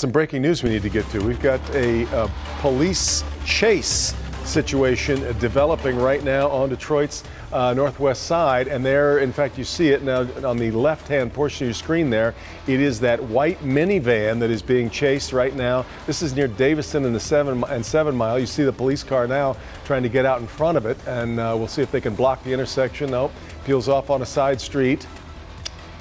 Some breaking news we need to get to. We've got a police chase situation developing right now on Detroit's northwest side, and there, in fact, you see it now on the left-hand portion of your screen there. It is that white minivan that is being chased right now. This is near Davison and the 7 Mile. You see the police car now trying to get out in front of it, and we'll see if they can block the intersection. Nope, peels off on a side street.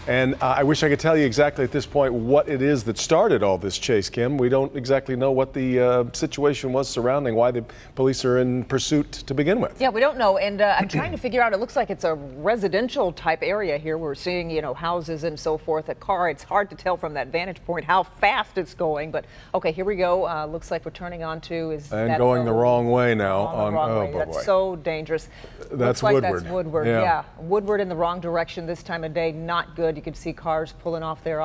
And I wish I could tell you exactly at this point what it is that started all this chase, Kim. We don't exactly know what the situation was surrounding why the police are in pursuit to begin with. Yeah, we don't know. And I'm trying to figure out, it looks like it's a residential type area here. We're seeing, you know, houses and so forth, a car. It's hard to tell from that vantage point how fast it's going. But OK, here we go. Looks like we're turning onto and going the wrong way now. That's so dangerous. That's Woodward. Like that's Woodward. Yeah, Woodward in the wrong direction this time of day. Not good. You can see cars pulling off there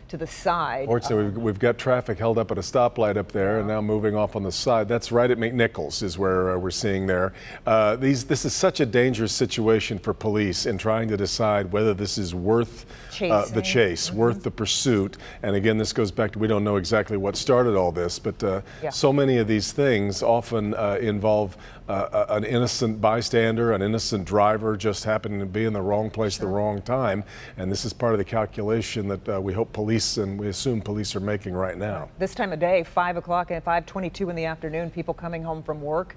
to the side. Fortunately, we've got traffic held up at a stoplight up there, and now moving off on the side. That's right at McNichols is where we're seeing there. This is such a dangerous situation for police in trying to decide whether this is worth the chase, worth the pursuit. And again, this goes back to we don't know exactly what started all this, but so many of these things often involve an innocent bystander, an innocent driver just happening to be in the wrong place at the wrong time. And this is part of the calculation that we hope police and we assume police are making right now. This time of day, 5 o'clock and 5:22 in the afternoon, people coming home from work,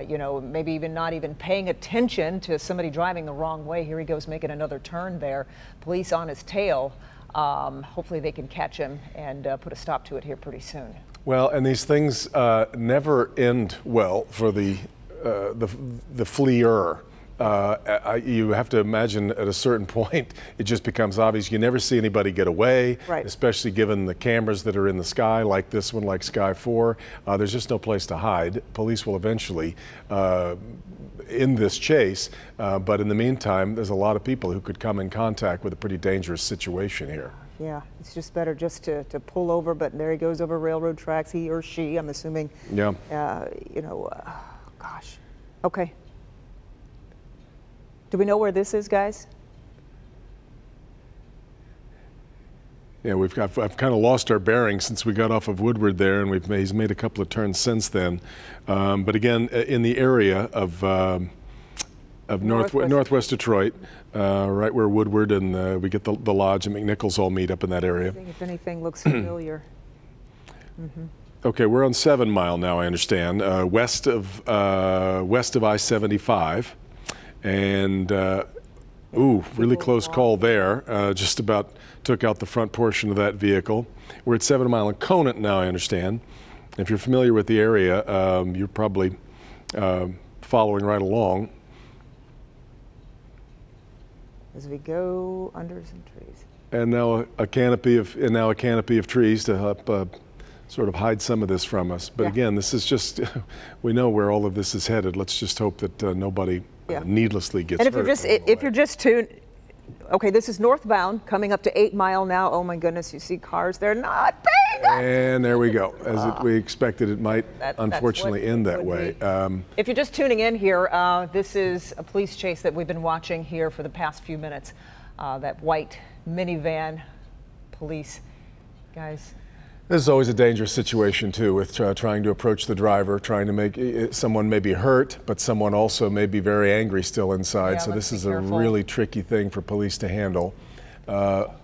you know, maybe even not even paying attention to somebody driving the wrong way. Here he goes making another turn there. Police on his tail. Hopefully they can catch him and put a stop to it here pretty soon. Well, and these things never end well for the fleer. You have to imagine at a certain point, it just becomes obvious. You never see anybody get away, especially given the cameras that are in the sky, like this one, like Sky 4. There's just no place to hide. Police will eventually end this chase, but in the meantime, there's a lot of people who could come in contact with a pretty dangerous situation here. Yeah, it's just better just to pull over, but there he goes over railroad tracks, he or she, I'm assuming. Yeah. You know, gosh. Okay. Do we know where this is, guys? Yeah, I've kind of lost our bearings since we got off of Woodward there, and he's made a couple of turns since then. But again, in the area of northwest Detroit, right where Woodward and we get the lodge and McNichols all meet up in that area. If anything looks familiar. Okay, we're on 7 Mile now, I understand, west of I-75. And, really close call there. Just about took out the front portion of that vehicle. We're at 7 Mile and Conant now, I understand. If you're familiar with the area, you're probably following right along. As we go under some trees. And now a canopy of trees to help sort of hide some of this from us. But again, this is just, we know where all of this is headed. Let's just hope that nobody needlessly gets hurt. And if you're just tuned, okay, this is northbound coming up to 8 Mile now. Oh my goodness, you see cars, they're not paying up. And there we go. As we expected, it might unfortunately end that way. If you're just tuning in here, this is a police chase that we've been watching here for the past few minutes. That white minivan, police, guys. This is always a dangerous situation, too, with trying to approach the driver, trying to make someone may be hurt, but someone also may be very angry still inside. Yeah, so this is a really tricky thing for police to handle.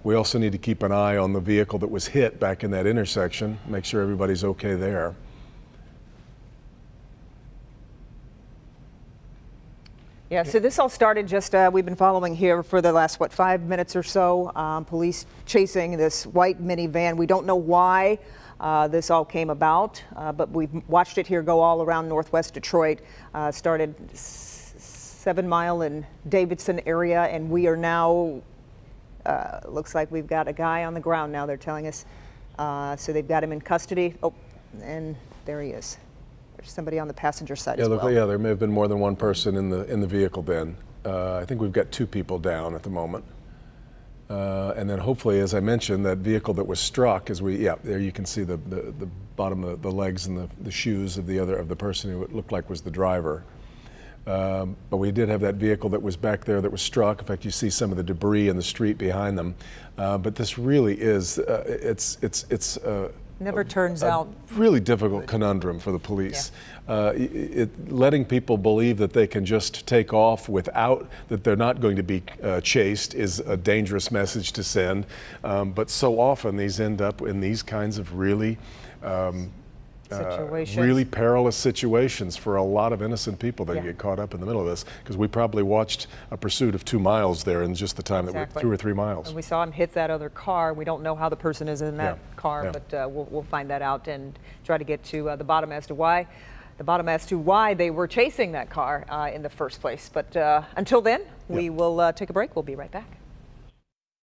We also need to keep an eye on the vehicle that was hit back in that intersection, make sure everybody's okay there. Yeah, so this all started just, we've been following here for the last, 5 minutes or so, police chasing this white minivan. We don't know why this all came about, but we've watched it here go all around northwest Detroit. Started 7 Mile in Davidson area, and we are now, looks like we've got a guy on the ground now, they're telling us. So they've got him in custody. Oh, and there he is. Somebody on the passenger side as well. Yeah, there may have been more than one person in the vehicle then. I think we've got 2 people down at the moment. And then hopefully, as I mentioned, that vehicle that was struck, there you can see the bottom of the legs and the shoes of the person who it looked like was the driver. But we did have that vehicle that was back there that was struck. In fact, you see some of the debris in the street behind them. But this really is, it's Never turns out. Really difficult conundrum for the police. Letting people believe that they can just take off without, that they're not going to be chased is a dangerous message to send. But so often these end up in these kinds of really really perilous situations for a lot of innocent people that get caught up in the middle of this, because we probably watched a pursuit of 2 miles there in just the time that we're 2 or 3 miles. And we saw him hit that other car. We don't know how the person is in that car, but we'll find that out and try to get to the bottom as to why they were chasing that car in the first place. But until then, we will take a break. We'll be right back.